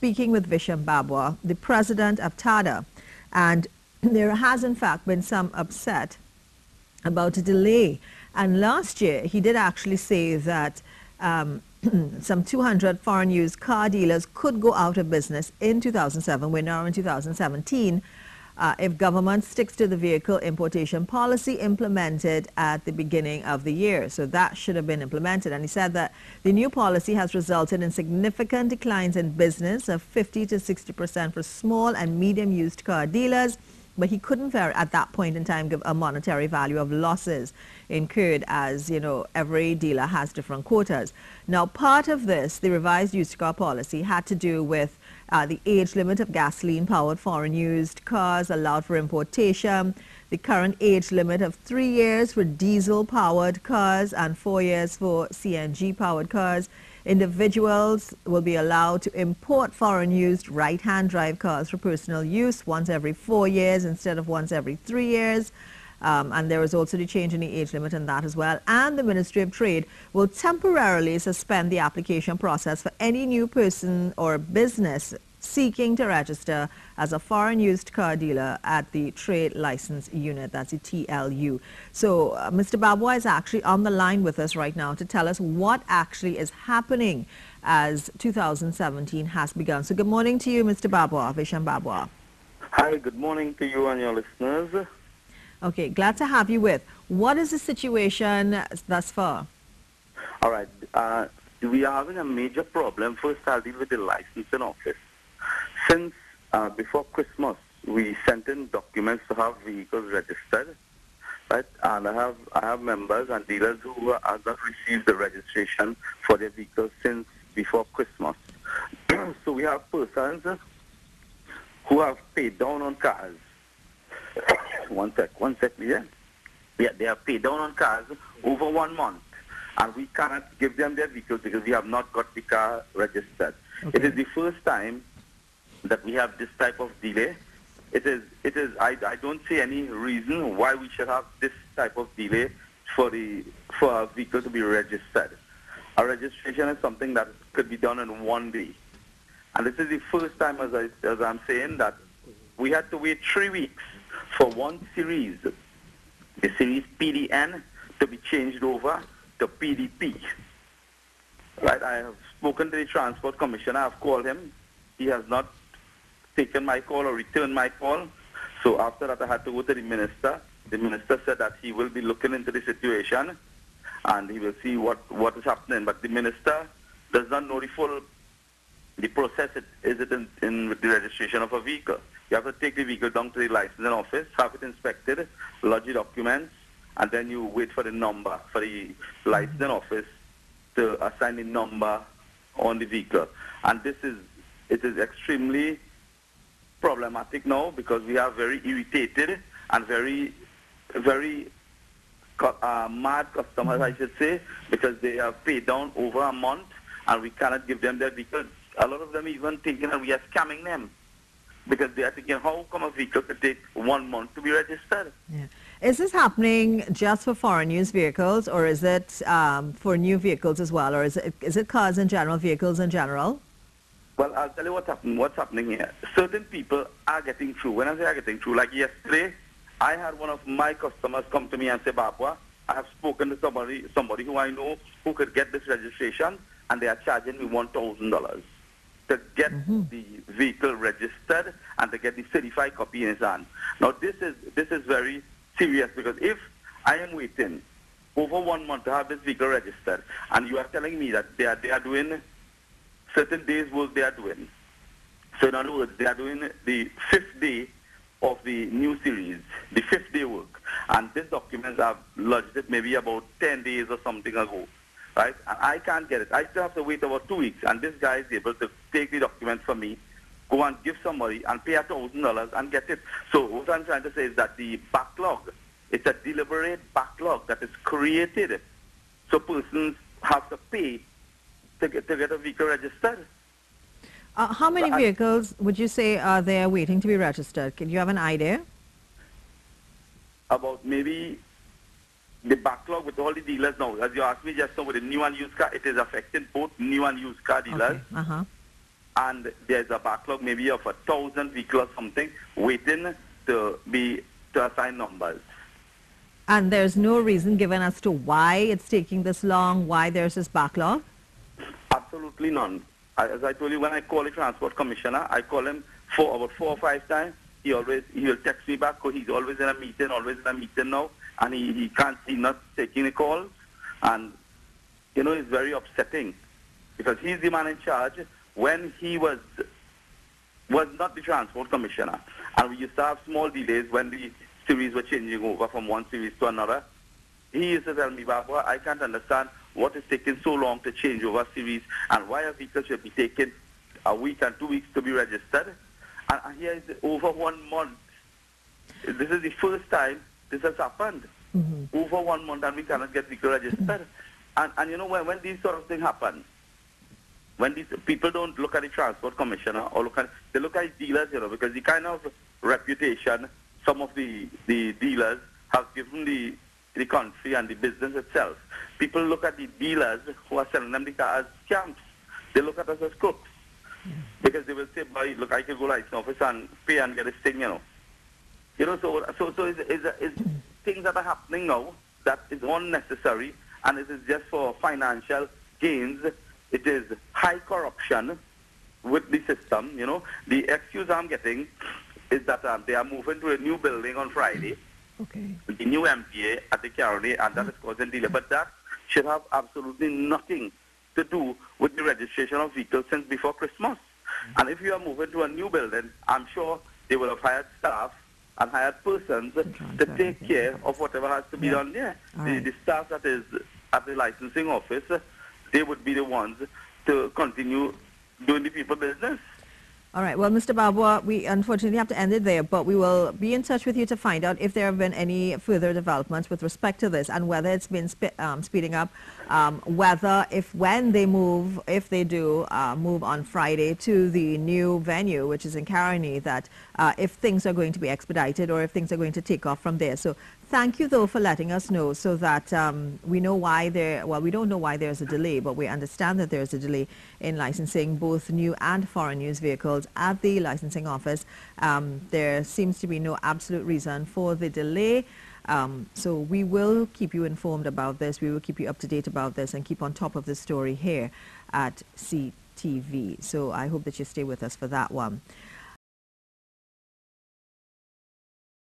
speaking with Visham Babwah, the president of TTADA, and there has in fact been some upset about a delay. And last year, he did actually say that some 200 foreign used car dealers could go out of business in 2007. We're now in 2017. If government sticks to the vehicle importation policy implemented at the beginning of the year. So that should have been implemented. And he said that the new policy has resulted in significant declines in business of 50 to 60% for small and medium used car dealers. But he couldn't at that point in time give a monetary value of losses incurred, as you know, every dealer has different quotas. Now, part of this, the revised used car policy, had to do with the age limit of gasoline-powered foreign used cars allowed for importation, the current age limit of 3 years for diesel-powered cars and 4 years for CNG-powered cars. Individuals will be allowed to import foreign used right-hand drive cars for personal use once every 4 years instead of once every 3 years. And there is also the change in the age limit in that as well. And the Ministry of Trade will temporarily suspend the application process for any new person or business seeking to register as a foreign used car dealer at the Trade License Unit, that's the TLU. So Mr. Babwah is actually on the line with us right now to tell us what actually is happening as 2017 has begun. So good morning to you, Mr. Babwah, Visham Babwah. Hi, good morning to you and your listeners. Okay, glad to have you with. What is the situation thus far? All right, we are having a major problem. First, I'll deal with the licensing office. Since before Christmas, we sent in documents to have vehicles registered, right? And I have members and dealers who have not received the registration for their vehicles since before Christmas. So we have persons who have paid down on cars. One sec, please. Yeah, they have paid down on cars over 1 month, and we cannot give them their vehicles because we have not got the car registered. Okay. It is the first time that we have this type of delay. I don't see any reason why we should have this type of delay for a vehicle to be registered. A registration is something that could be done in 1 day. And this is the first time, as I'm saying, that we had to wait 3 weeks for one series, the series PDN, to be changed over to PDP. Right, I have spoken to the Transport Commissioner. I have called him. He has not taken my call or returned my call. So after that, I had to go to the minister. The minister said that he will be looking into the situation and he will see what is happening. But the minister does not know the process. Is it in the registration of a vehicle? You have to take the vehicle down to the licensing office, have it inspected, lodge the documents, and then you wait for the number for the licensing office to assign the number on the vehicle. And it is extremely problematic now because we are very irritated and very mad customers, I should say, because they have paid down over a month and we cannot give them their vehicles. A lot of them even thinking that we are scamming them because they are thinking, how come a vehicle could take 1 month to be registered? Yeah. Is this happening just for foreign use vehicles, or is it for new vehicles as well, or is it cars in general, vehicles in general? Well, I'll tell you what's happening here. Certain people are getting through. When I say are getting through, like yesterday, I had one of my customers come to me and say, Babwah, I have spoken to somebody who I know who could get this registration, and they are charging me $1,000 to get the vehicle registered and to get the certified copy in his hand. Now, this is very serious because if I am waiting over 1 month to have this vehicle registered, and you are telling me that they are doing certain days work they are doing. So in other words, they are doing the 5th day of the new series, the 5th day work. And these documents I've lodged it maybe about 10 days or something ago, right? And I can't get it. I still have to wait about 2 weeks. And this guy is able to take the documents from me, go and give somebody and pay $1,000 and get it. So what I'm trying to say is that the backlog, it's a deliberate backlog that is created. So persons have to pay to get a vehicle registered. How many vehicles would you say are there waiting to be registered? Can you have an idea? About maybe the backlog with all the dealers now. As you asked me just now with the new and used car, it is affecting both new and used car dealers. Okay. and there's a backlog maybe of 1,000 vehicles or something waiting to assign numbers. And there's no reason given as to why it's taking this long, why there's this backlog? Absolutely none. As I told you, when I call the Transport Commissioner, I call him about 4 or 5 times. He will text me back, because he's always in a meeting now, and he's not taking the calls. And, it's very upsetting, because he's the man in charge when he was not the Transport Commissioner. And we used to have small delays when the series were changing over from one series to another. He used to tell me, Babwah, I can't understand what is taking so long to change over series, and why a vehicle should be taking a week and 2 weeks to be registered. And here is over 1 month. This is the first time this has happened. Mm-hmm. Over 1 month, and we cannot get vehicle registered. And when these sort of things happen, when these people don't look at the Transport Commissioner or they look at the dealers, because the kind of reputation some of the dealers have given the country and the business itself. People look at the dealers who are selling them the cars as scamps. They look at us as crooks. Yeah. Because they will say, boy, look, I can go to license office and pay and get this thing, So it's things that are happening now that is unnecessary, and it is just for financial gains. It is high corruption with the system, The excuse I'm getting is that they are moving to a new building on Friday. Okay. The new MPA at the county, and that is causing delay. But that should have absolutely nothing to do with the registration of vehicles since before Christmas. And if you are moving to a new building, I'm sure they will have hired staff and hired persons to take care of whatever has to be done there. The staff that is at the licensing office, they would be the ones to continue doing the people business. All right. Well, Mr. Babwah, we unfortunately have to end it there, but we will be in touch with you to find out if there have been any further developments with respect to this, and whether it's been speeding up, when they do move on Friday to the new venue, which is in Caroni, that if things are going to be expedited or if things are going to take off from there. So thank you, though, for letting us know, so that we know why we don't know why there's a delay, but we understand that there's a delay in licensing both new and foreign use vehicles at the licensing office. There seems to be no absolute reason for the delay. So we will keep you informed about this. We will keep you up to date about this and keep on top of the story here at CTV. So I hope that you stay with us for that one.